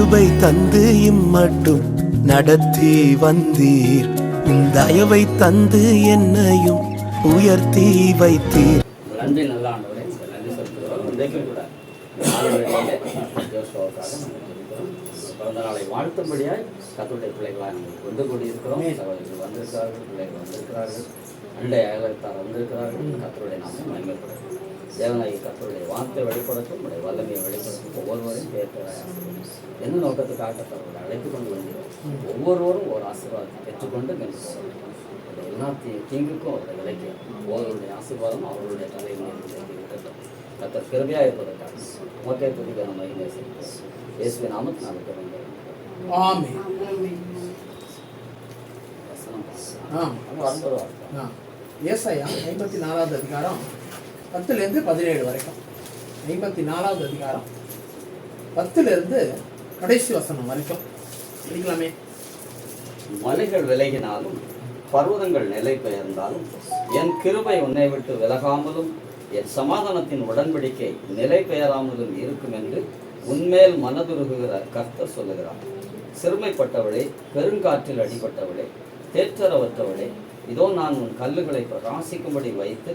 கிருபை தந்து இம்மட்டும் நடத்தி வந்தீர். தயவை தந்து என்னையும் உயர்த்தி வைத்தீர். நன்றி. நல்ல ஆண்டவரே, நன்றி சொல்கிறோம். இன்றைக்கும் கூட பிறந்த நாளை வாழ்த்தும்படியாய் கர்த்தருடைய பிள்ளைகளாக நாங்கள் கொண்டு கூடியிருக்கிறோம். சகோதரர்கள் வந்திருக்கிறார்கள், பிள்ளைகள் வந்திருக்கிறார்கள், அண்டை அயலத்தார் வந்திருக்கிறார்கள். கர்த்தருடைய நாமம் மகிமைப்படும். தேவனாகி கர்த்தருடைய வார்த்தை வெளிப்படுத்தும், உடைய வல்லமையை வெளிப்படுத்தும். ஒவ்வொருவரையும் பேர் எந்த நோக்கத்துக்காக கர்த்தரை அழைத்து கொண்டு வந்தோம். ஒவ்வொருவரும் ஒரு ஆசீர்வாதத்தை பெற்றுக்கொண்டு கண்டு போகிறோம். எல்லா தீங்குக்கும் அவருடைய விலைக்கு ஒவ்வொருடைய ஆசீர்வாதம் அவர்களுடைய தலைமையில் இருக்கட்டும். கர்த்தர் கிருபையாக இருப்பதற்காக மொத்த துதிக்கான மகிமை செய்கிறோம். இயேசுவின் நாமத்தில் நாங்கள் பிறந்தோம். ஆமென். ஏசாயா 54வது அதிகாரம் 10 17 வரைக்கும். 54வது அதிகாரம் 10 கடைசி வசனம் வரைக்கும் படிக்கலாமே. மலைகள் விலகினாலும் பர்வதங்கள் நிலை பெயர்ந்தாலும் என் கிருபை உன்னை விட்டு விலகாமலும் என் சமாதானத்தின் உடன்படிக்கை நிலை பெயராமலும் இருக்கும் என்று உன்மேல் மனதுருகுகிற கர்த்தர் சொல்லுகிறார். சிறுமைப்பட்டவளே, பெருங்காற்றில் அடிபட்டவளே, தேற்றரவற்றவளே, இதோ நான் உன் கல்லுகளை ராசிக்கும்படி வைத்து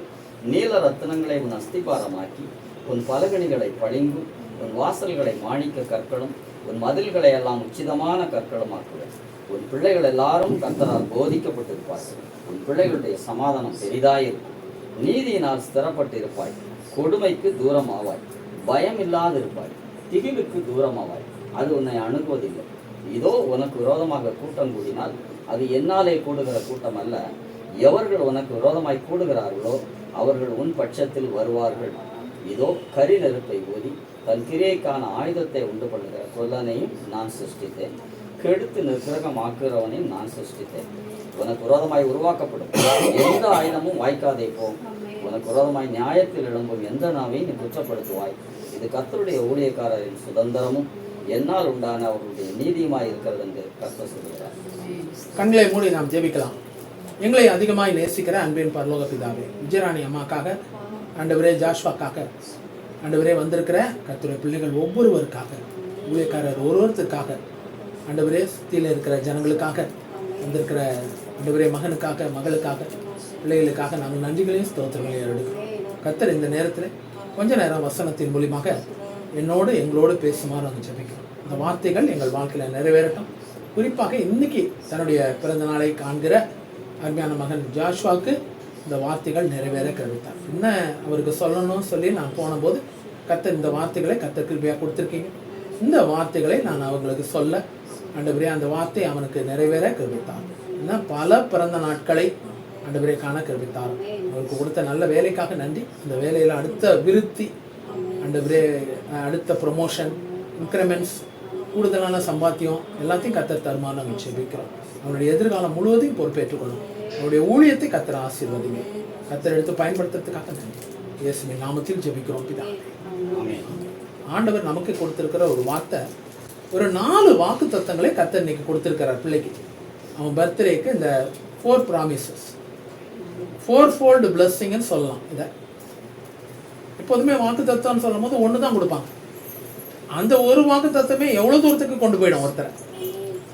நீல ரத்தினங்களை உன் அஸ்திபாரமாக்கி உன் பலகணிகளை பளிங்கும் உன் வாசல்களை மாணிக்க கற்களும் உன் மதில்களை எல்லாம் உச்சிதமான கற்களுமாக்குவேன். உன் பிள்ளைகள் எல்லாரும் கர்த்தரால் போதிக்கப்பட்டிருப்பார்கள். உன் பிள்ளைகளுடைய சமாதானம் பெரிதாயிருக்கும். நீதியினால் ஸ்திரப்பட்டிருப்பாய். கொடுமைக்கு தூரமாவாய். பயம் இல்லாதிருப்பாய். திகிலுக்கு தூரமாவாய். அது உன்னை அணுகுவதில்லை. இதோ உனக்கு விரோதமாக கூட்டம் கூடினால் அது என்னாலே கூடுகிற கூட்டம் அல்ல. எவர்கள் உனக்கு விரோதமாய் கூடுகிறார்களோ அவர்கள் உன் பட்சத்தில் வருவார்கள். இதோ கரி நெருப்பை ஊதி தன் கிரியைக்கான ஆயுதத்தை உண்டு பண்ணுகிற கொல்லனையும் நான் சிருஷ்டித்தேன். கெடுத்து நிர்கிரகமாக்குகிறவனையும் நான் சிருஷ்டித்தேன். உனக்கு விரோதமாய் உருவாக்கப்படும் எந்த ஆயுதமும் வாய்க்காதே போம். உனக்கு விரோதமாய் நியாயத்தில் எழும்பும் எந்த நாவையும் நீ குற்றப்படுத்துவாய். இது கர்த்தருடைய ஊழியக்காரரின் சுதந்திரமும் என்னால் உண்டான அவர்களுடைய நீதியுமாய் இருக்கிறது என்று கர்த்தர் சொல்கிறார். கண்களை மூடி நாம் ஜெபிக்கலாம். எங்களை அதிகமாய் நேசிக்கிற அன்பின் பரலோக பிதாவே, விஜயராணி அம்மாக்காக, ஆண்டவரே ஜாஷ்வாக்காக, ஆண்டவரே வந்திருக்கிற கர்த்தருடைய பிள்ளைகள் ஒவ்வொருவருக்காக, ஊழியக்காரர் ஒருவருக்காக, ஆண்டவரே சுத்தியில் இருக்கிற ஜனங்களுக்காக, வந்திருக்கிற ஆண்டவரே மகனுக்காக, மகளுக்காக, பிள்ளைகளுக்காக நாங்கள் நன்றிகளையும் ஸ்தோத்திரங்களையும் எடுக்கிறோம். கர்த்தர் இந்த நேரத்தில் கொஞ்ச நேரம் வசனத்தின் மூலியமாக என்னோடு எங்களோடு பேசுமாறு நாங்கள் ஜெபிக்கிறோம். இந்த வார்த்தைகள் எங்கள் வாழ்க்கையில் நிறைவேறட்டும். குறிப்பாக இன்னைக்கு தன்னுடைய பிறந்த நாளை காண்கிற அருமையான மகன் ஜாஷ்வாவுக்கு இந்த வார்த்தைகள் நிறைவேற கருவித்தார். என்ன அவருக்கு சொல்லணும்னு சொல்லி நான் போனபோது கர்த்தர் இந்த வார்த்தைகளை கர்த்தர் கிருபையாக கொடுத்துருக்கீங்க. இந்த வார்த்தைகளை நான் அவங்களுக்கு சொல்ல ஆண்டவரே அந்த வார்த்தை அவனுக்கு நிறைவேற கருவித்தார். ஏன்னா பல பிறந்த நாட்களை ஆண்டவரே காண கருவித்தார். அவருக்கு கொடுத்த நல்ல வேலைக்காக நன்றி. அந்த வேலையில் அடுத்த விருத்தி, ஆண்டவரே அடுத்த ப்ரொமோஷன், இன்க்ரிமெண்ட்ஸ், கூடுதலான சம்பாத்தியம் எல்லாத்தையும் கர்த்தர் தருமாறு நாங்கள் ஜெபிக்கிறோம். அவனுடைய எதிர்காலம் முழுவதையும் பொறுப்பேற்றுக்கொள்ளும். அவருடைய ஊழியத்தை கர்த்தர் ஆசீர்வதிங்க. கர்த்தர் எடுத்து பயன்படுத்துறதுக்காக நன்றி. இயேசுவின் நாமத்தில் ஜெபிக்கிறோம் பிதாவே. ஆண்டவர் நமக்கு கொடுத்திருக்கிற ஒரு வார்த்தை, ஒரு 4 வாக்கு தத்தங்களை கர்த்தர் இன்னைக்கு கொடுத்திருக்கிறார் பிள்ளைக்கு. அவன் பர்த்டேக்கு இந்த 4 ப்ராமிசஸ், 4-fold blessingன்னு சொல்லலாம். இதை எப்போதுமே வாக்கு தத்துவம்னு சொல்லும் போது ஒன்று தான் கொடுப்பாங்க. அந்த ஒரு வாக்கு தத்துவமே எவ்வளோ தூரத்துக்கு கொண்டு போயிடும் ஒருத்தரை.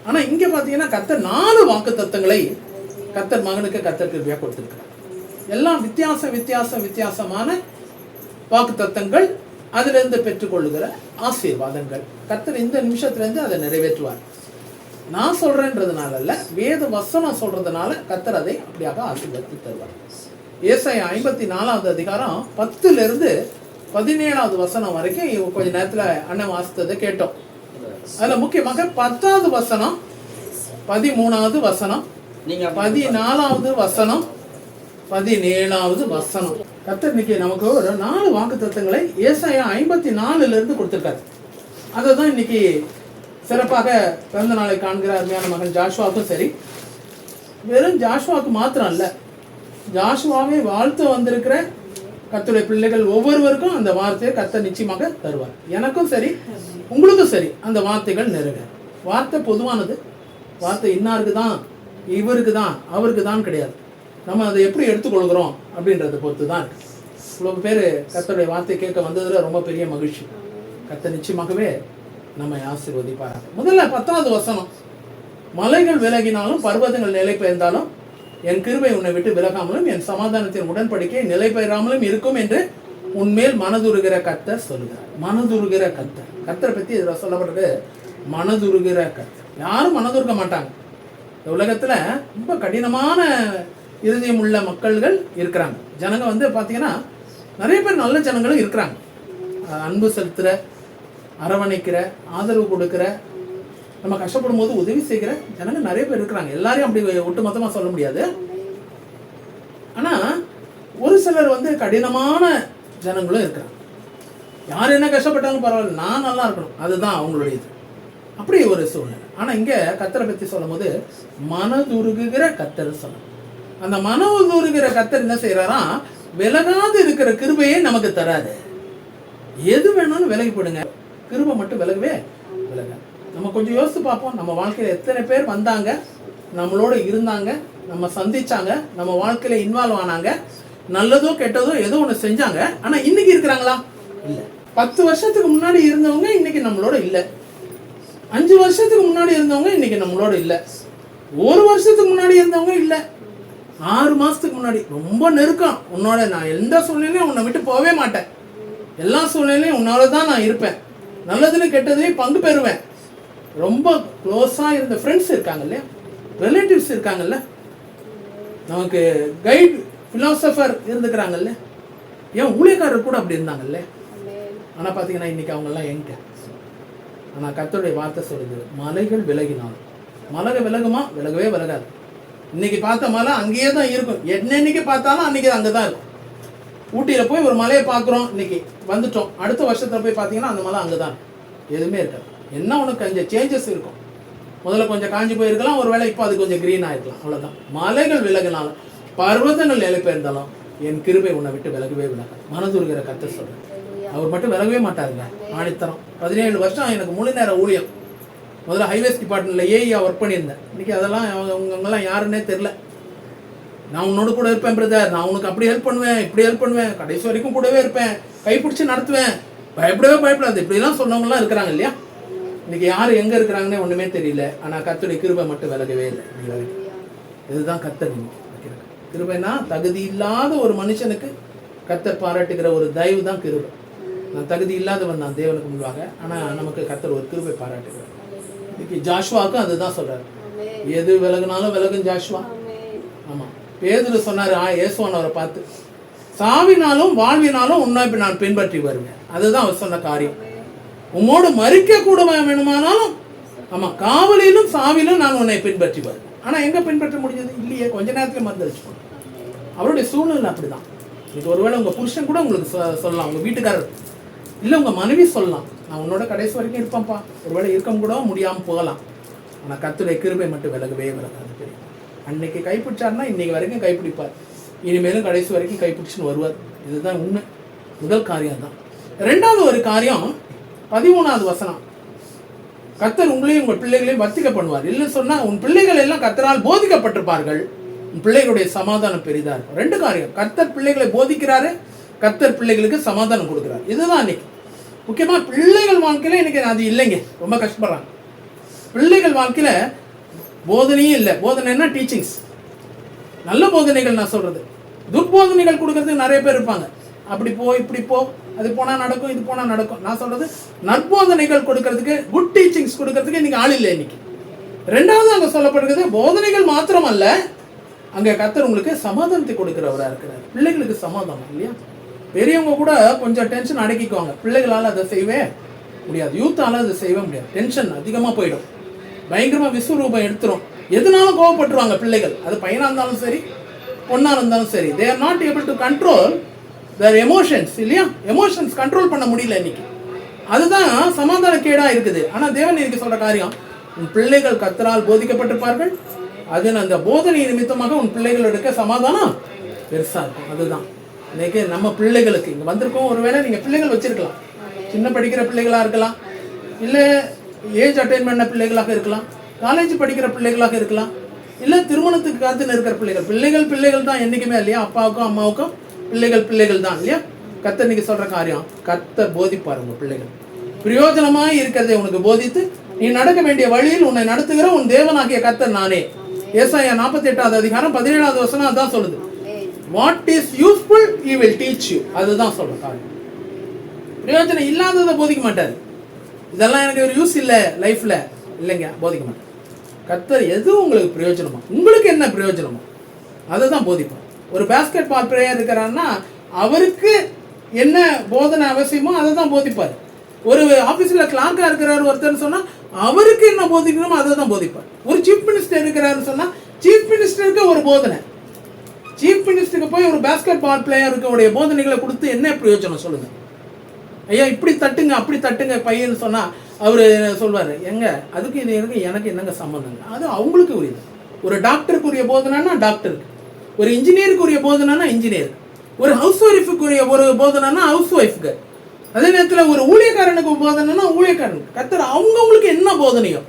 ஆனால் இங்கே பார்த்தீங்கன்னா கர்த்தர் 4 வாக்கு தத்துவங்களை கர்த்தர் மகனுக்கு கர்த்தர் கிருபையாக கொடுத்துருக்கிறார். எல்லாம் வித்தியாசமான வாக்கு தத்தங்கள், அதிலிருந்து பெற்றுக்கொள்ளுகிற ஆசீர்வாதங்கள். கர்த்தர் இந்த நிமிஷத்துலேருந்து அதை நிறைவேற்றுவார். நான் சொல்கிறேன்றதுனால அல்ல, வேத வசனம் சொல்கிறதுனால கர்த்தர் அதை அப்படியாக ஆசீர்வதித்து தருவார். ஏசாயா 54வது அதிகாரம் 10-17 வசனம் வரைக்கும் கொஞ்ச நேரத்தில் அண்ணன் வாசித்ததை கேட்டோம். அதில் முக்கியமாக 10வது வசனம், 13வது வசனம், 14வது வசனம், 17வது வசனம். கர்த்தர் இன்னைக்கு நமக்கு ஒரு 4 வாக்கு தத்தங்களை ஏசாயா 54 கொடுத்துருக்காரு. அதை தான் இன்னைக்கு சிறப்பாக பிறந்த நாளை காண்கிற அருமையான மகன் ஜாஷ்வாவுக்கும் சரி, வெறும் ஜாஷ்வாவுக்கு மாத்திரம் அல்ல, ஜாஷ்வாவை வாழ்த்து வந்திருக்கிற கர்த்தருடைய பிள்ளைகள் ஒவ்வொருவருக்கும் அந்த வார்த்தையை கர்த்தர் நிச்சயமாக தருவார். எனக்கும் சரி, உங்களுக்கும் சரி, அந்த வார்த்தைகள் நிறைவேறும். வார்த்தை பொதுவானது. வார்த்தை இன்னாருக்கு தான், இவருக்கு தான், அவருக்கு தான் கிடையாது. நம்ம அதை எப்படி எடுத்துக்கொள்கிறோம் அப்படின்றத பொறுத்து தான் இருக்கு. இவ்வளோ பேர் கர்த்தருடைய வார்த்தை கேட்க வந்ததில் ரொம்ப பெரிய மகிழ்ச்சி. கர்த்தர் நிச்சயமாகவே நம்மை ஆசீர்வதிப்பாராக. முதல்ல 10வது வசனம், மலைகள் விலகினாலும் பர்வதங்கள் நிலை பெயர்ந்தாலும் என் கிருபை உன்னை விட்டு விலகாமலும் என் சமாதானத்தின் உடன்படிக்கை நிலை பெயராமலும் இருக்கும் என்று உன்மேல் மனதுருகிற கர்த்தர் சொல்லுகிறார். மனதுருகிற கர்த்தர், கர்த்தரை பத்தி இதில் சொல்லப்படுறது மனதுருகிற கர்த்தர். யாரும் மனதுருக மாட்டாங்க. இந்த உலகத்துல ரொம்ப கடினமான இருதயம் உள்ள மக்கள்கள் இருக்கிறாங்க. ஜனங்க பார்த்தீங்கன்னா நிறைய பேர் நல்ல ஜனங்களும் இருக்கிறாங்க. அன்பு செலுத்துகிற, அரவணைக்கிற, ஆதரவு கொடுக்குற, நம்ம கஷ்டப்படும் போது உதவி செய்கிற ஜனங்க நிறைய பேர் இருக்கிறாங்க. எல்லாரையும் அப்படி ஒட்டுமொத்தமாக சொல்ல முடியாது. ஆனால் ஒரு சிலர் கடினமான ஜனங்களும் இருக்கிறாங்க. யார் என்ன கஷ்டப்பட்டாலும் பரவாயில்ல, நான் நல்லா இருக்கணும், அதுதான் அவங்களுடைய இது. அப்படி ஒரு சூழ்நிலை. ஆனால் இங்கே கர்த்தரை பற்றி சொல்லும் போது மனதுருகுகிற கர்த்தர் சொல்லணும். அந்த மனதுருகிற கர்த்தர் என்ன செய்யறாரா, விலகாது இருக்கிற கிருபையே நமக்கு தராது. எது வேணாலும் விலகி போடுங்க, கிருபை மட்டும் விலகவே விலகாது. நம்ம கொஞ்சம் யோசித்து பார்ப்போம். நம்ம வாழ்க்கையில் எத்தனை பேர் வந்தாங்க, நம்மளோட இருந்தாங்க, நம்ம சந்திச்சாங்க, நம்ம வாழ்க்கையில இன்வால்வ் ஆனாங்க, நல்லதோ கெட்டதோ ஏதோ ஒன்று செஞ்சாங்க. ஆனால் இன்னைக்கு இருக்கிறாங்களா? இல்லை. 10 வருஷத்துக்கு முன்னாடி இருந்தவங்க இன்னைக்கு நம்மளோட இல்லை. 5 வருஷத்துக்கு முன்னாடி இருந்தவங்க இன்னைக்கு நம்மளோட இல்லை. 1 வருஷத்துக்கு முன்னாடி இருந்தவங்க இல்லை. 6 மாசத்துக்கு முன்னாடி ரொம்ப நெருக்கம். உன்னோட நான் எந்த சூழ்நிலையும் உன்னை விட்டு போகவே மாட்டேன், எல்லா சூழ்நிலையும் உன்னோட தான் நான் இருப்பேன், நல்லதுன்னு கெட்டதையும் பங்கு பெறுவேன். ரொம்ப க்ளோஸா இருந்த ஃப்ரெண்ட்ஸ் இருக்காங்க இல்லையா, ரிலேட்டிவ்ஸ் இருக்காங்கல்ல, நமக்கு கைட் பிலாசபர் இருந்துக்கிறாங்கல்ல, ஏன் ஊழியக்காரர் கூட அப்படி இருந்தாங்கல்ல. ஆனா பாத்தீங்கன்னா இன்னைக்கு அவங்கெல்லாம் எங்க? ஆனா கர்த்தருடைய வார்த்தை சொல்லுது, மலைகள் விலகினாலும். மலை விலகுமா? விலகவே விலகாது. இன்னைக்கு பார்த்த மலை அங்கேயே தான் இருக்கும். என்னைக்கு பார்த்தாலும் அன்னைக்கு அங்கதான் இருக்கும். ஊட்டியில போய் ஒரு மலையை பார்க்குறோம், இன்னைக்கு வந்துட்டோம், அடுத்த வருஷத்துல போய் பார்த்தீங்கன்னா அந்த மலை அங்கதான் இருக்கும், எதுவுமே இருக்காது. என்ன உனக்கு கொஞ்சம் சேஞ்சஸ் இருக்கும். முதல்ல கொஞ்சம் காஞ்சி போயிருக்கலாம், ஒரு வேளை இப்போ அது கொஞ்சம் கிரீன் ஆயிருக்கலாம், அவ்வளவுதான். மலைகள் விலகினாலும் பர்வதங்கள் நிலை பெயர்ந்தாலும் என் கிருபை உன்னை விட்டு விலகவே விலகாது. மனதுருகிற கர்த்தர் சொல்றேன். அவர் மட்டும் விலகவே மாட்டாருங்க. ஆணித்தரம். 17 வருஷம் எனக்கு முழு நேர ஊழியம். முதல்ல ஹைவேஸ் டிபார்ட்மெண்ட்ல ஏஐயா ஒர்க் பண்ணியிருந்தேன். இன்னைக்கு அதெல்லாம் அவங்கெல்லாம் யாருன்னே தெரியல. நான் உன்னோட கூட இருப்பேன் பிரதர், நான் உனக்கு அப்படி ஹெல்ப் பண்ணுவேன், இப்படி ஹெல்ப் பண்ணுவேன், கடைசி வரைக்கும் கூடவே இருப்பேன், கைப்பிடிச்சு நடத்துவேன், பயப்படவே பயப்படாது, இப்படிலாம் சொன்னவங்கலாம் இருக்கிறாங்க இல்லையா. இன்னைக்கு யார் எங்க இருக்கிறாங்கன்னே ஒண்ணுமே தெரியல. ஆனா கர்த்தருடைய கிருபை மட்டும் விலகவே இல்லை. இதுதான் கர்த்தர் கிருபைனா, தகுதி இல்லாத ஒரு மனுஷனுக்கு கர்த்தர் பாராட்டுகிற ஒரு தயவு தான் கிருபை. நான் தகுதி இல்லாதவன் தான் தேவனுக்கு முன்பாக, ஆனா நமக்கு கர்த்தர் ஒரு கிருபை பாராட்டுகிறார். இன்னைக்கு ஜாஷுவாவுக்கும் அதுதான் சொல்றாரு, எது விலகுனாலும் விலகும் ஜாஷுவா. ஆமா, பேதுரு சொன்னாரு இயேசுவானவரை பார்த்து, சாவினாலும் வாழ்வினாலும் உன்னை நான் பின்பற்றி வருவேன். அதுதான் அவர் சொன்ன காரியம். உம்மோடு மறிக்க கூட வேணுமானாலும், ஆமா, காவலிலும் சாவிலும் நான் உன்னை பின்பற்றி வருவேன். ஆனா எங்க பின்பற்ற முடிஞ்சது? இல்லையே, கொஞ்ச நேரத்துல மறுதளிச்சு. அவருடைய சூழ்நிலை அப்படிதான். இது ஒருவேளை உங்க புருஷன் கூட உங்களுக்கு சொல்லலாம், உங்க வீட்டுக்காரர் இல்ல உங்க மனைவி சொல்லலாம், நான் உன்னோட கடைசி வரைக்கும் இருப்பேன்ப்பா. ஒருவேளை இருக்க கூட முடியாம போகலாம். ஆனா கர்த்தருடைய கிருபை மட்டும் விலகவே விலகாது. அன்னைக்கு கைப்பிடிச்சாருன்னா இன்னைக்கு வரைக்கும் கைப்பிடிப்பார், இனிமேலும் கடைசி வரைக்கும் கைப்பிடிச்சுன்னு வருவார். இதுதான் உண்மை. முதல் காரியம் தான். 2வது ஒரு காரியம் 13வது வசனம், கர்த்தர் உங்களையும் உங்கள் பிள்ளைகளையும் வர்த்திக்க பண்ணுவார். இல்லைன்னு சொன்னா உன் பிள்ளைகள் எல்லாம் கர்த்தரால் போதிக்கப்பட்டிருப்பார்கள், உன் பிள்ளைகளுடைய சமாதானம் பெரிதா இருக்கும். 2 காரியம், கர்த்தர் பிள்ளைகளை போதிக்கிறாரு, கர்த்தர் பிள்ளைகளுக்கு சமாதானம் கொடுக்கிறார். இதுதான் இன்னைக்கு முக்கியமா பிள்ளைகள் வாழ்க்கையில இன்னைக்கு அது இல்லைங்க, ரொம்ப கஷ்டப்படுறாங்க. பிள்ளைகள் வாழ்க்கையில போதனையும் இல்லை. போதனைன்னா டீச்சிங்ஸ், நல்ல போதனைகள் நான் சொல்றது. துர்போதனைகள் கொடுக்கறதுக்கு நிறைய பேர் இருப்பாங்க. அப்படி போ, இப்படி போ, அது போனா நடக்கும், இது போனா நடக்கும். நான் சொல்றது நற்போதனைகள் கொடுக்கறதுக்கு, குட் டீச்சிங்ஸ் கொடுக்கறதுக்கு இன்னைக்கு ஆள் இல்லை. இன்னைக்கு 2வது அங்க சொல்லப்படுகிறது, போதனைகள் மாத்திரம் அல்ல, அங்க கர்த்தர் உங்களுக்கு சமாதானத்தை கொடுக்கிறவரா இருக்கிறார். பிள்ளைகளுக்கு சமாதானம் இல்லையா. பெரியவங்க கூட கொஞ்சம் டென்ஷன் அடக்கிக்குவாங்க, பிள்ளைகளால அதை செய்யவே முடியாது, யூத்தால அதை செய்யவே முடியாது. டென்ஷன் அதிகமா போயிடும், பயங்கரமா விஸ்வரூபம் எடுத்துரும். எதுனாலும் கோவப்பட்டுருவாங்க பிள்ளைகள். அது பையனா இருந்தாலும் சரி, பொண்ணா இருந்தாலும் சரி. they are not able to control their emotions இல்லையா. எமோஷன்ஸ் கண்ட்ரோல் பண்ண முடியல இன்னைக்கு. அதுதான் சமாதான கேடா இருக்குது. ஆனா தேவன் இன்னைக்கு சொல்ற காரியம், உன் பிள்ளைகள் கர்த்தரால் போதிக்கப்பட்டிருப்பார்கள், அது அந்த போதனை நிமித்தமாக உன் பிள்ளைகளுக்கு சமாதானம் பெருசா இருக்கும். அதுதான் இன்னைக்கு நம்ம பிள்ளைகளுக்கு இங்க வந்திருக்கோம். ஒருவேளை நீங்க பிள்ளைகள் வச்சிருக்கலாம், சின்ன படிக்கிற பிள்ளைகளா இருக்கலாம், இல்ல ஏஜ் அட்டைன் பண்ண பிள்ளைகளாக இருக்கலாம், காலேஜ் படிக்கிற பிள்ளைகளாக இருக்கலாம், இல்ல திருமணத்துக்கு காத்து இருக்கிற பிள்ளைகள். பிள்ளைகள் தான் என்னைக்குமே இல்லையா. அப்பாவுக்கும் அம்மாவுக்கும் பிள்ளைகள் தான் இல்லையா. கர்த்தர் இன்னைக்கு சொல்ற காரியம், கர்த்தர் போதிப்பார் உங்க பிள்ளைகள். பிரயோஜனமாய் இருக்கிறதை உனக்கு போதித்து நீ நடக்க வேண்டிய வழியில் உன்னை நடத்துகிற உன் தேவனாகிய கர்த்தர் நானே. ஏசாயா 48வது அதிகாரம் 17வது வசனம் அதான் சொல்லுது. What is useful he will teach you. அதுதான் சொல்றாரு. பிரயோஜனம் இல்லாததை போதிக்க மாட்டாரு. இதெல்லாம் எனக்கு ஒரு யூஸ் இல்லை லைஃப்ல இல்லைங்க, போதிக்க மாட்டார். கர்த்தர் எது உங்களுக்கு பிரயோஜனமோ, உங்களுக்கு என்ன பிரயோஜனமோ அதை தான் போதிப்பார். ஒரு பேஸ்கெட் பால் பிளேயர் இருக்கிறான்னா அவருக்கு என்ன போதனை அவசியமோ அதை தான் போதிப்பார். ஒரு ஆஃபீஸில் கிளார்க்காக இருக்கிறார் ஒருத்தர் சொன்னால் அவருக்கு என்ன போதிக்கணுமோ அதை தான் போதிப்பார். ஒரு சீஃப் மினிஸ்டர் இருக்கிறாருன்னு சொன்னால் சீஃப் மினிஸ்டருக்கு ஒரு போதனை, சீஃப் மினிஸ்டருக்கு போய் ஒரு பேஸ்கெட் பால் பிளேயருக்கு உடைய போதனைகளை கொடுத்து என்ன பிரயோஜனம் சொல்லுங்க. ஐயா இப்படி தட்டுங்க அப்படி தட்டுங்க பையன்னு சொன்னால் அவர் சொல்வார், எங்க அதுக்கு இது எனக்கு என்னங்க சம்மந்தங்க. அது அவங்களுக்கு உரியது. ஒரு டாக்டருக்கு உரிய போதனைனா டாக்டருக்கு, ஒரு இன்ஜினியருக்கு உரிய போதனைனா இன்ஜினியருக்கு, ஒரு ஹவுஸ் ஒய்ஃபுக்குரிய ஒரு போதனைனா ஹவுஸ் ஒய்ஃபுக்கு, அதே நேரத்தில் ஒரு ஊழியக்காரனுக்கு போதனைனா ஊழியக்காரனுக்கு. கர்த்தர் அவங்கவுங்களுக்கு என்ன போதனையோ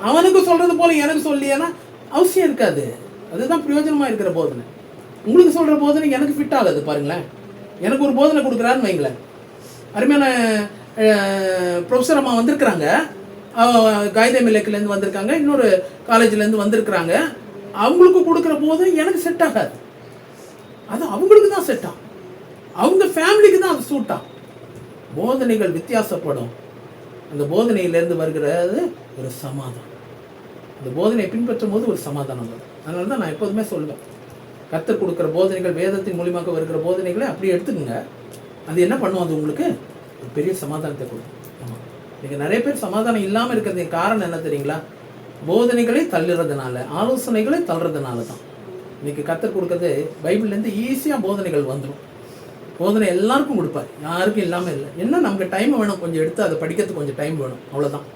அவனுக்கு சொல்றது போல எனக்கு சொல்லியேன்னா அவசியம் இருக்காது. அதுதான் பிரயோஜனமாக இருக்கிற போதனை. உங்களுக்கு சொல்கிற போதனை எனக்கு ஃபிட் ஆகாது. பாருங்களேன், எனக்கு ஒரு போதனை கொடுக்குறாருன்னு வைங்களேன். அருமையான ப்ரொஃபஸர் அம்மா வந்திருக்கிறாங்க, காயிதே மில்லேக்கிலேருந்து வந்திருக்காங்க, இன்னொரு காலேஜ்லேருந்து வந்திருக்கிறாங்க. அவங்களுக்கு கொடுக்குற போதனை எனக்கு செட் ஆகாது. அது அவங்களுக்கு தான் செட் ஆகும், அவங்க ஃபேமிலிக்கு தான் அது சூட் ஆகும். போதனைகள் வித்தியாசப்படும். அந்த போதனையிலேருந்து வருகிறது ஒரு சமாதானம். அந்த போதனையை பின்பற்றும் போது ஒரு சமாதானம் வரும். அதனால தான் நான் எப்போதுமே சொல்லுவேன், கர்த்தர் கொடுக்குற போதனைகள், வேதத்தின் மூலியமாக வருகிற போதனைகளை அப்படியே எடுத்துக்கோங்க. அது என்ன பண்ணும், அது உங்களுக்கு ஒரு பெரிய சமாதானத்தை கொடுக்கும். ஆமாம், இன்றைக்கி நிறைய பேர் சமாதானம் இல்லாமல் இருக்கிறதுக்கு காரணம் என்ன தெரியுங்களா? போதனைகளை தள்ளுறதுனால, ஆலோசனைகளை தள்ளுறதுனால தான். இன்றைக்கி கர்த்தர் கொடுக்குறது பைபிள்லேருந்து ஈஸியாக போதனைகள் வந்துடும். போதனை எல்லாருக்கும் கொடுப்பார், யாருக்கும் இல்லாமல் இல்லை. என்ன நமக்கு டைம் வேணும், கொஞ்சம் எடுத்து அதை படிக்கிறதுக்கு கொஞ்சம் டைம் வேணும், அவ்வளோதான்.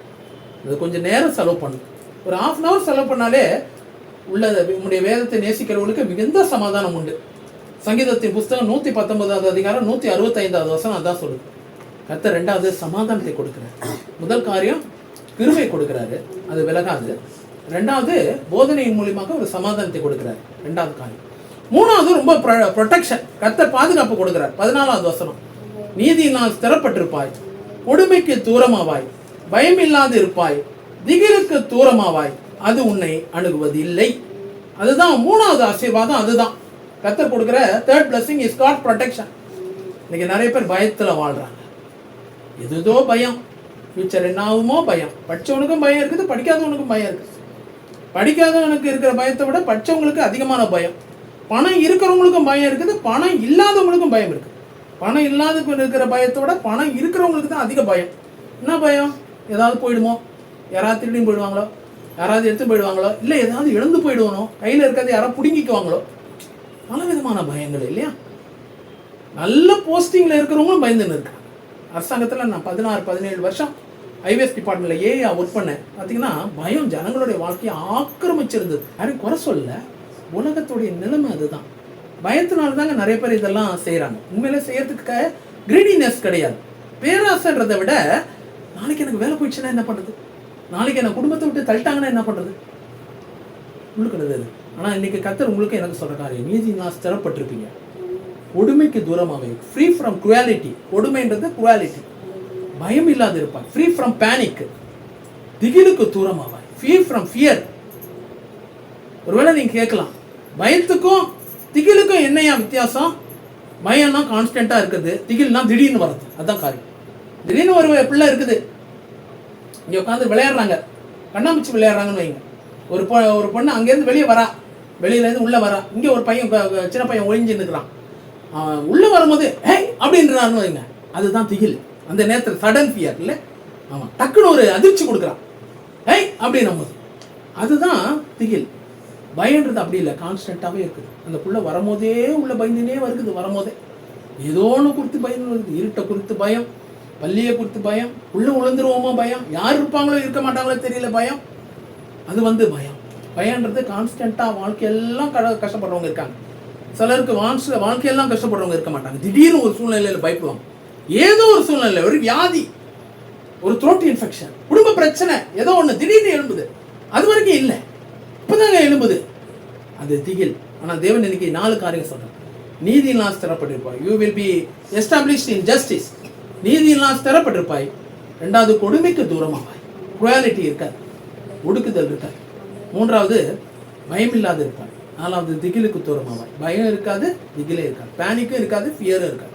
அது கொஞ்சம் நேரம் செலவு பண்ணணும். ஒரு 1/2 hour செலவு பண்ணாலே உள்ள உங்களுடைய வேதத்தை நேசிக்கிறவங்களுக்கு மிகுந்த சமாதானம் உண்டு. சங்கீதத்தின் புஸ்தகம் 119வது அதிகாரம் 165வது வசனம் அதான் சொல்லுது. கர்த்தர் 2வது சமாதானத்தை கொடுக்குறாரு. முதல் காரியம் கிருபை கொடுக்குறாரு, அது விலகாது. 2வது போதனையின் மூலியமாக ஒரு சமாதானத்தை கொடுக்குறாரு, 2வது காரியம். 3வது ரொம்ப ப்ரொடெக்ஷன், கர்த்தர் பாதுகாப்பு கொடுக்குறார். 14வது வசனம், நீதியினால் ஸ்திரப்பட்டிருப்பாய், கொடுமைக்கு தூரமாவாய், பயம் இல்லாது இருப்பாய், திகிலுக்கு தூரமாவாய், அது உன்னை அணுகுவது இல்லை. அதுதான் 3வது ஆசீர்வாதம். அதுதான் கர்த்தர் கொடுக்குற third blessing is God protection. இன்னைக்கு நிறைய பேர் பயத்தில் வாழ்றாங்க. எதுதோ பயம், ஃபியூச்சர் என்ன ஆகுமோ பயம். படித்தவனுக்கும் பயம் இருக்குது, படிக்காதவனுக்கும் பயம் இருக்குது. படிக்காதவனுக்கு இருக்கிற பயத்தை விட படித்தவங்களுக்கு அதிகமான பயம். பணம் இருக்கிறவங்களுக்கும் பயம் இருக்குது, பணம் இல்லாதவங்களுக்கும் பயம் இருக்குது. பணம் இல்லாதவங்க இருக்கிற பயத்தை விட பணம் இருக்கிறவங்களுக்கு தான் அதிக பயம். என்ன பயம்? ஏதாவது போயிடுமோ, யாராவது திருடியும் போயிடுவாங்களோ, யாராவது எடுத்து போயிடுவாங்களோ, இல்லை ஏதாவது இழந்து போயிடுவானோ, கையில் இருக்கிறது யாராவது பிடுங்கிக்குவாங்களோ, பல விதமான பயங்கள் இல்லையா? நல்ல போஸ்டிங்கில் இருக்கிறவங்களும் பயந்துன்னு இருக்காங்க. அரசாங்கத்தில் நான் 16-17 வருஷம் ஐவேஸ் டிபார்ட்மெண்ட்டில் ஏஐயா ஒர்க் பண்ணேன். பார்த்தீங்கன்னா பயம் ஜனங்களுடைய வாழ்க்கையை ஆக்கிரமிச்சிருந்தது. யாரும் குறை சொல்ல, உலகத்துடைய நிலைமை அதுதான். பயத்தினால தாங்க நிறைய பேர் இதெல்லாம் செய்கிறாங்க. உண்மையிலே செய்யறதுக்கு கிரீடினஸ் கிடையாது, பேராசைன்றதை விட நாளைக்கு எனக்கு வேலை போயிடுச்சுன்னா என்ன பண்ணுறது, நாளைக்கு எனக்கு குடும்பத்தை விட்டு தள்ளிட்டாங்கன்னா என்ன பண்ணுறது, உள்ளுக்கிறது. ஆனால் இன்னைக்கு கர்த்தர் உங்களுக்கு எனக்கு சொல்கிற காரியம், நீதி நான் ஸ்திரப்பட்டிருப்பீங்க, கொடுமைக்கு தூரமாகவே, ஃப்ரீ ஃப்ரம் குவாலிட்டி. கொடுமைன்றது குவாலிட்டி. பயம் இல்லாது இருப்பாங்க, ஃப்ரீ ஃப்ரம் பேனிக். திகிலுக்கு தூரமாவாய், ஃப்ரீ ஃப்ரம் ஃபியர். ஒருவேளை நீங்கள் கேட்கலாம், பயத்துக்கும் திகிலுக்கும் என்னையா வித்தியாசம்? பயம்னா கான்ஸ்டண்ட்டாக இருக்குது, திகில்னா திடீர்னு வர்றது. அதுதான் காரியம். திடீர்னு ஒரு பிள்ளை இருக்குது, இங்கே உட்காந்து விளையாடுறாங்க, கண்ணாமூச்சி விளையாடுறாங்கன்னு வைங்க. ஒரு பொண்ணு அங்கேருந்து வெளியே வரா, வெளியிலேருந்து உள்ளே வரா. இங்கே ஒரு பையன், சின்ன பையன் ஒழிஞ்சு நிற்கிறான். உள்ளே வரும்போது ஹேய் அப்படின்றாருன்னு வைங்க, அதுதான் திகில். அந்த நேரத்தில் சடன் ஃபியர் இல்லை, ஆமாம், டக்குன்னு ஒரு அதிர்ச்சி கொடுக்குறான், ஹேய் அப்படின்னும் போது அதுதான் திகில். பயன்றது அப்படி இல்லை, கான்ஸ்டண்ட்டாகவே இருக்குது. அந்த புள்ள வரும்போதே உள்ள பயந்துனே வருது. வரும்போதே ஏதோ ஒன்று குறித்து பயந்து வருது. இருட்டை குறித்து பயம், பள்ளியை குறித்து பயம், உள்ள உழந்துருவோமோ பயம், யார் இருப்பாங்களோ இருக்க மாட்டாங்களோ தெரியல பயம். அது பயம். பயன்றது கான்ஸ்டண்ட்டாக வாழ்க்கையெல்லாம் கஷ்டப்படுறவங்க இருக்காங்க. சிலருக்கு வாழ்க்கையெல்லாம் கஷ்டப்படுறவங்க இருக்க மாட்டாங்க. திடீர்னு ஒரு சூழ்நிலையில் பயப்படுவாங்க. ஏதோ ஒரு சூழ்நிலை, ஒரு வியாதி, ஒரு த்ரோட் இன்ஃபெக்ஷன், குடும்ப பிரச்சனை, ஏதோ ஒன்று திடீர்னு எழும்புது. அது வரைக்கும் இல்லை, இப்போதாங்க எழும்புது. அது திகில். ஆனால் தேவன் இன்னைக்கு 4 காரியம் சொல்கிறார். நீதியினால் ஸ்திரப்பட்டிருப்பாய், you will be established in justice. நீதியினால் ஸ்திரப்பட்டிருப்பாய், ரெண்டாவது கொடுமைக்கு தூரமாவாய். குவாலிட்டி இருக்காது, ஒடுக்குதல் இருக்காது. மூன்றாவது பயமில்லாத இருப்பாய். நாலாவது திகிலுக்கு தூரமாவாய். பயம் இருக்காது, திகிலே இருக்காது, பேனிக்கும் இருக்காது, ஃபியரும் இருக்காது.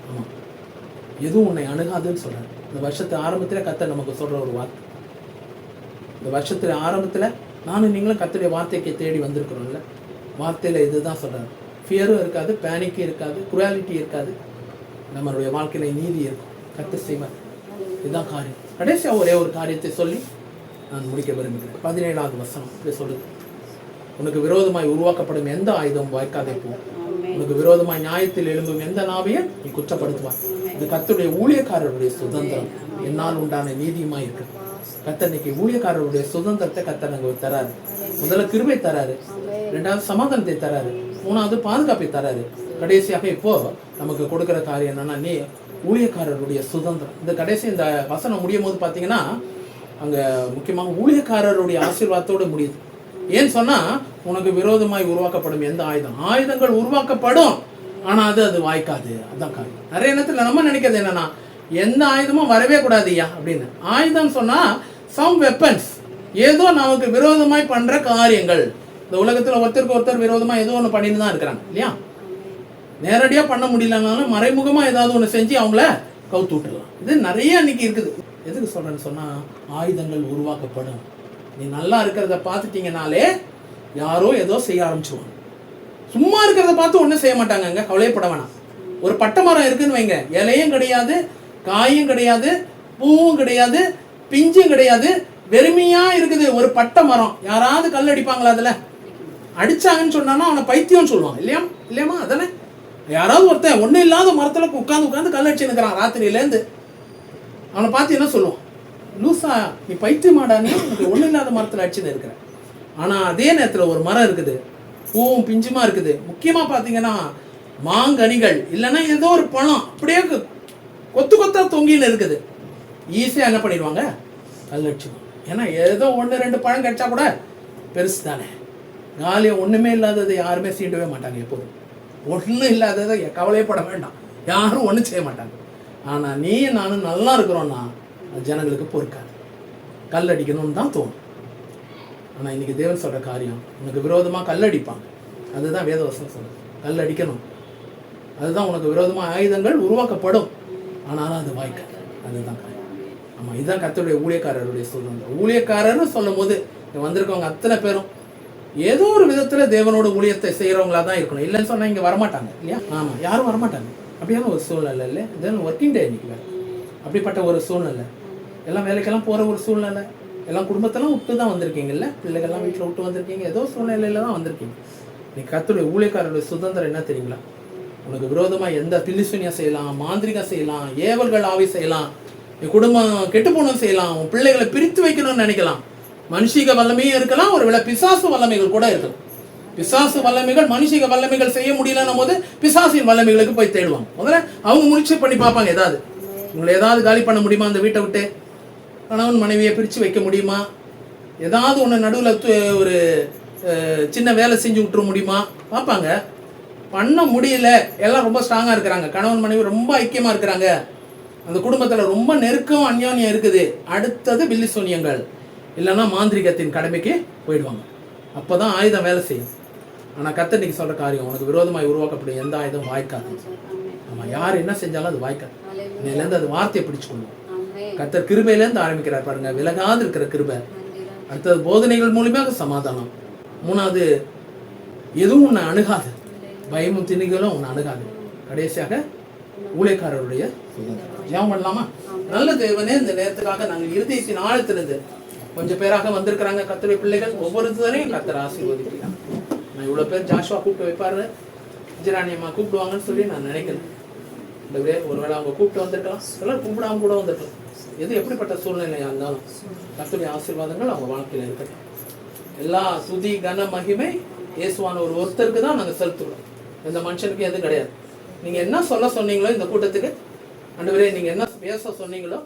ஆமாம், எதுவும் உன்னை அணுகாதுன்னு சொல்றாரு. இந்த வருஷத்து ஆரம்பத்தில் கர்த்தர் நமக்கு சொல்ற ஒரு வார்த்தை. இந்த வருஷத்துல ஆரம்பத்தில் நானும் நீங்களும் கர்த்தருடைய வார்த்தைக்கு தேடி வந்திருக்கிறோம்ல, வார்த்தையில் இதுதான் சொல்றாரு. ஃபியரும் இருக்காது, பேனிக்கும் இருக்காது, குவாலிட்டி இருக்காது, நம்மளுடைய வாழ்க்கையில நீதி இருக்கும், கர்த்தர் செய்வார். இதுதான் காரியம். கடைசியாக ஒரே ஒரு காரியத்தை சொல்லி நான் முடிக்க விரும்புகிறேன். 17வது வசனம் இப்படி சொல்லுது, உனக்கு விரோதமாய் உருவாக்கப்படும் எந்த ஆயுதம் வாய்க்காதே போ, உனக்கு விரோதமாய் நியாயத்தில் எழும்பும் எந்த நாவையும் நீ குற்றப்படுத்துவார். இது கர்த்தருடைய ஊழியக்காரருடைய சுதந்திரம், என்னால் உண்டான நீதியுமாய் இருக்கு. கர்த்தர் இன்னைக்கு ஊழியக்காரருடைய சுதந்திரத்தை கர்த்தர் அங்கே தராரு. முதல்ல கிருபை தராரு, ரெண்டாவது சமாதானத்தை தராரு, மூணாவது பாதுகாப்பை தராரு. கடைசியாக இப்போ நமக்கு கொடுக்குற காரியம் என்னன்னா, நீ ஊழியக்காரருடைய சுதந்திரம். இந்த கடைசி இந்த வசனம் முடியும் போது பார்த்தீங்கன்னா அங்கே முக்கியமாக ஊழியக்காரருடைய ஆசீர்வாதத்தோடு முடியுது. ஏன்னு சொன்னா, உனக்கு விரோதமாய் உருவாக்கப்படும் எந்த ஆயுதங்கள் உருவாக்கப்படும், ஆனா அது வாய்க்காது. அதுதான் காரியம். நிறைய நேரத்துல நம்ம நினைக்கிறது என்னன்னா, எந்த ஆயுதமும் வரவே கூடாது ஐயா அப்படின்னு. ஆயுதம் சொன்னா சம் வெப்பன்ஸ், ஏதோ நமக்கு விரோதமாய் பண்ற காரியங்கள். இந்த உலகத்துல ஒருத்தருக்கு ஒருத்தர் விரோதமா ஏதோ ஒன்று பண்ணிட்டு தான் இருக்கிறாங்க இல்லையா. நேரடியா பண்ண முடியலனாலும் மறைமுகமா ஏதாவது ஒன்று செஞ்சு அவங்கள கவுத்து விட்டுடலாம். இது நிறைய இன்னைக்கு இருக்குது. எதுக்கு சொல்றேன்னு சொன்னா, ஆயுதங்கள் உருவாக்கப்படும். நீ நல்லா இருக்கிறத பார்த்துட்டீங்கனாலே யாரோ ஏதோ செய்ய ஆரம்பிச்சுவாங்க. சும்மா இருக்கிறத பார்த்து ஒன்றும் செய்ய மாட்டாங்க. கவலைப்பட வேணாம். ஒரு பட்டை மரம் இருக்குன்னு வைங்க, இலையும் கிடையாது, காயும் கிடையாது, பூவும் கிடையாது, பிஞ்சும் கிடையாது, வெறுமையா இருக்குது ஒரு பட்டை மரம். யாராவது கல் அடிப்பாங்களா? அதுல அடிச்சாங்கன்னு சொன்னானா அவனை பைத்தியம்னு சொல்லுவாங்க இல்லையா? இல்லையாமா? அதானே. யாராவது ஒருத்தன் ஒன்றும் இல்லாத மரத்துல உட்காந்து கல் அடிச்சு நிற்கிறான் ராத்திரியிலேருந்து, அவனை பார்த்து என்ன சொல்லுவான்? லூசா, நீ பைத்தியமாடானே, உனக்கு ஒன்றும் இல்லாத மரத்தில் அடிச்சுன்னு இருக்கிற. ஆனால் அதே நேரத்தில் ஒரு மரம் இருக்குது, பூவும் பிஞ்சுமா இருக்குது. முக்கியமாக பார்த்தீங்கன்னா மாங்கனிகள் இல்லைன்னா ஏதோ ஒரு பழம் அப்படியே கொத்து கொத்தா தொங்கின்னு இருக்குது. ஈஸியாக என்ன பண்ணிடுவாங்க? கல் அடிச்சுவாங்க. ஏன்னா ஏதோ 1-2 பழம் கிடைச்சா கூட பெருசு தானே. காலியாக ஒன்றுமே இல்லாததை யாருமே சீண்டவே மாட்டாங்க. எப்போதும் ஒன்றும் இல்லாததை கவலைப்பட வேண்டாம், யாரும் ஒன்றும் செய்ய மாட்டாங்க. ஆனால் நீ நானும் நல்லா இருக்கிறோன்னா ஜனங்களுக்கு பொறுக்காது, கல் அடிக்கணும்னு தான் தோணும். ஆனால் இன்னைக்கு தேவன் சொல்கிற காரியம், உனக்கு விரோதமாக கல் அடிப்பாங்க. அதுதான் வேதவசனம் சொல்லுது, கல் அடிக்கணும். அதுதான் உனக்கு விரோதமாக ஆயுதங்கள் உருவாக்கப்படும், ஆனாலும் அது வாய்க்காது. அதுதான் காரியம். ஆமாம், இதுதான் கர்த்தருடைய ஊழியக்காரருடைய சுதந்திரம். ஊழியக்காரர்னு சொல்லும் போது வந்திருக்கவங்க அத்தனை பேரும் ஏதோ ஒரு விதத்தில் தேவனோட ஊழியத்தை செய்கிறவங்களா தான் இருக்கணும். இல்லைன்னு சொன்னால் இங்கே வரமாட்டாங்க இல்லையா? ஆமாம், யாரும் வரமாட்டாங்க. அப்படியான ஒரு சூழ்நிலை இல்லை. தென் ஒர்க்கிங் டே இன்னைக்கு வேறு. அப்படிப்பட்ட ஒரு சூழ்நிலை, எல்லாம் வேலைக்கெல்லாம் போகிற ஒரு சூழ்நிலை, எல்லாம் குடும்பத்தெல்லாம் விட்டு தான் வந்திருக்கீங்கல்ல, பிள்ளைகள்லாம் வீட்டில் விட்டு வந்திருக்கீங்க, ஏதோ சூழ்நிலையில தான் வந்திருக்கீங்க. நீ கர்த்தருடைய ஊழியக்காரருடைய சுதந்திரம் என்ன தெரியுங்களா? உனக்கு விரோதமாக எந்த பில்லிசூனியம் செய்யலாம், மாந்திரிகம் செய்யலாம், ஏவல்கள் ஆவி செய்யலாம், நீ குடும்பம் கெட்டு போகணும் செய்யலாம், உன் பிள்ளைகளை பிரித்து வைக்கணும்னு நினைக்கலாம். மனுஷிக வல்லமையும் இருக்கலாம், ஒருவேளை பிசாசு வல்லமைகள் கூட இருக்கலாம். பிசாசு வல்லமைகள் மனுஷிக வல்லமைகள் செய்ய முடியலன்னும் போது பிசாசின் வல்லமைகளுக்கு போய் தேடுவாங்க. முதல்ல அவங்க முயற்சி பண்ணி பார்ப்பாங்க, ஏதாவது உங்களை ஏதாவது காலி பண்ண முடியுமா, அந்த வீட்டை விட்டு கணவன் மனைவியை பிரித்து வைக்க முடியுமா, ஏதாவது ஒன்று நடுவில் ஒரு சின்ன வேலை செஞ்சு விட்டுற முடியுமா பார்ப்பாங்க. பண்ண முடியல, எல்லாம் ரொம்ப ஸ்ட்ராங்காக இருக்கிறாங்க, கணவன் மனைவி ரொம்ப ஐக்கியமாக இருக்கிறாங்க, அந்த குடும்பத்தில் ரொம்ப நெருக்கம் அந்யோன்யம் இருக்குது. அடுத்தது பில்லிசூனியங்கள் இல்லைன்னா மாந்திரிகத்தின் கடமைக்கு போயிடுவாங்க. அப்போ தான் ஆயுதம் வேலை செய்யும். ஆனால் கர்த்தர் இன்னைக்கு சொல்கிற காரியம், உனக்கு விரோதமாய் உருவாக்கப்படும் எந்த ஆயுதம் வாய்க்காது. ஆமாம், யார் என்ன செஞ்சாலும் அது வாய்க்காது. இன்னையிலேருந்து அது வார்த்தையை பிடிச்சுக்கணும். கர்த்தர் கிருபையிலேருந்து ஆரம்பிக்கிறார் பாருங்க, விலகாது இருக்கிற கிருபை. அடுத்தது போதனைகள் மூலியமாக சமாதானம். மூணாவது, எதுவும் உன்னை அணுகாது, பயமும் திணிகளும் உன்னை அணுகாது. கடைசியாக ஊழியக்காரருடைய ஜெபம் பண்ணலாமா? நல்ல தேவனே, இந்த நேரத்துக்காக நாங்கள் இருதயத்தின் ஆழத்திலிருந்து கொஞ்சம் பேராக வந்திருக்கிறாங்க கர்த்தருடைய பிள்ளைகள். ஒவ்வொருத்தரையும் கர்த்தர் ஆசீர்வதிக்கிறாங்க. நான் இவ்வளோ பேர் ஜாஷுவா கூப்பிட்டு வைப்பாரு, விஜயராணி அம்மா கூப்பிடுவாங்கன்னு சொல்லி நான் நினைக்கிறேன். ஒருவேளை அவங்க கூப்பிட்டு வந்திருக்கலாம், எல்லாம் கூப்பிடாம கூட வந்திருக்கலாம். எது எப்படிப்பட்ட சூழ்நிலையாக இருந்தாலும் கர்த்தருடைய ஆசீர்வாதங்கள் அவங்க வாழ்க்கையில் இருக்கட்டும். எல்லா துதி கன மகிமை இயேசுவான ஒருத்தருக்கு தான் நாங்கள் செலுத்துகிறோம், எந்த மனுஷனுக்கு எதுவும் கிடையாது. நீங்கள் என்ன சொல்ல சொன்னீங்களோ இந்த கூட்டத்துக்கு, ஆண்டவரே நீங்கள் என்ன பேச சொன்னீங்களோ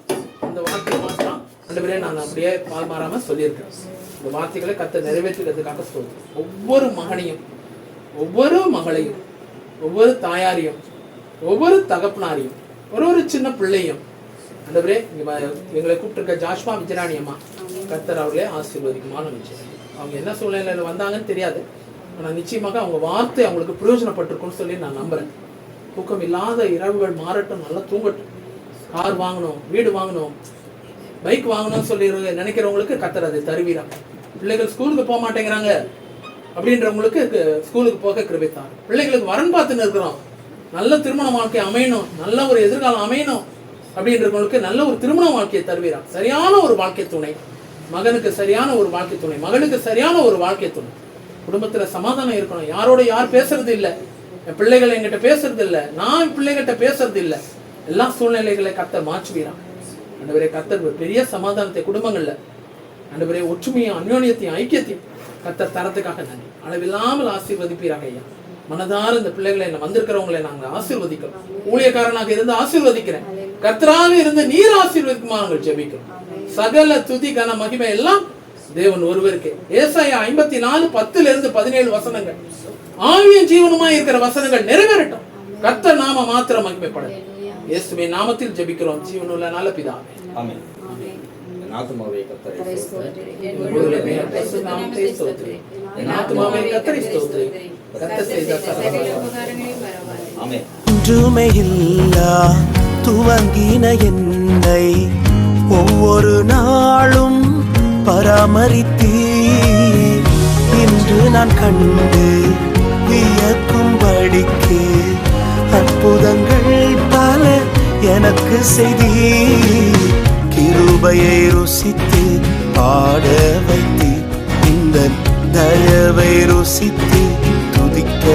அந்த வார்த்தை மாத்திரம் ஆண்டவரே நான் அப்படியே பால் மாறாமல் சொல்லியிருக்கேன். இந்த வார்த்தைகளை கர்த்தர் நிறைவேற்றுகிறதுக்காக சொல்லுவோம். ஒவ்வொரு மகனையும், ஒவ்வொரு மகளையும், ஒவ்வொரு தாயாரையும், ஒவ்வொரு தகப்பனாரையும், ஒரு சின்ன பிள்ளையும் ஆண்டவரே எங்களை கூப்பிட்டுருக்க ஜாஷ்வா விஜயராணி அம்மா கர்த்தர் அவர்களே ஆசீர்வதிக்குமான்னு நிச்சயம். அவங்க என்ன சூழ்நிலையில வந்தாங்கன்னு தெரியாது, ஆனால் நிச்சயமாக அவங்க வார்த்தை அவங்களுக்கு பிரயோஜனப்பட்டிருக்கும்னு சொல்லி நான் நம்புறேன். தூக்கம் இல்லாத இரவுகள் மாறட்டும், நல்லா தூங்கட்டும். கார் வாங்கணும், வீடு வாங்கணும், பைக் வாங்கணும்னு சொல்லி நினைக்கிறவங்களுக்கு கர்த்தர் அதை தருவீரா. பிள்ளைகள் ஸ்கூலுக்கு போக மாட்டேங்கிறாங்க அப்படின்றவங்களுக்கு ஸ்கூலுக்கு போக கிருபைத்தார். பிள்ளைகளுக்கு வரன் பார்த்துன்னு இருக்கிறோம், நல்ல திருமண வாழ்க்கை அமையணும், நல்ல ஒரு எதிர்காலம் அமையணும் அப்படின்றவங்களுக்கு நல்ல ஒரு திருமண வாழ்க்கையை தருவீரா. சரியான ஒரு வாழ்க்கை துணை, மகனுக்கு சரியான ஒரு வாழ்க்கை துணை, மகளுக்கு சரியான ஒரு வாழ்க்கை துணை, குடும்பத்துல சமாதானம் இருக்கணும். யாரோட யார் பேசுறது இல்லை, என் பிள்ளைகள் என்கிட்ட பேசுறது இல்லை, நான் பிள்ளைகிட்ட பேசுறது இல்லை, எல்லா சூழ்நிலைகளை கர்த்தர் மாற்றுவீரா. ஆண்டவரே கர்த்தர் பெரிய சமாதானத்தை குடும்பங்கள்ல, ஆண்டவரே ஒற்றுமையும் அந்யோன்யத்தையும் ஐக்கியத்தையும் கர்த்தர் தரத்துக்காக நன்றி. அளவில்லாமல் ஆசீர்வதிப்பீராக ஐயா. மனதார இந்த பிள்ளைகளை வந்திருக்கிறவங்களை நாங்கள் ஆசீர்வதிக்கிறோம். ஊழியக்காரனாக இருந்து ஆசீர்வதிக்கிறேன், கர்த்தராக இருந்து நீர் ஆசீர்வதிக்குமா நாங்கள் ஜெபிக்கிறோம். சகல துதி கன மகிமை எல்லாம் தேவன் ஒருவருக்கு. ஏசாயா 54:10-17 வசனங்கள் ஆவியும் ஜீவனுமா இருக்கிற வசனங்கள் நிறைவேறட்டும். கர்த்தர் நாம மாத்திரம் மகிமைப்படும். இயேசுவின் நாமத்தில் ஜெபிக்கிறோம் ஜீவனுள்ள நல்ல பிதாவே. ஆமென். என் ஆத்துமாவே கர்த்தரை ஸ்தோத்திரி. ஆமென். ஒன்றுமையில்லா துவங்கின என்னை ஒவ்வொரு நாளும் பராமரித்தீர். இன்று நான் கண்டு வியக்கும்படிக்கு அற்புதங்கள் பல எனக்கு செய்தீர். கிருபையை ருசித்து பாட வைத்தீர், இந்த தயவை ருசித்து துதிக்க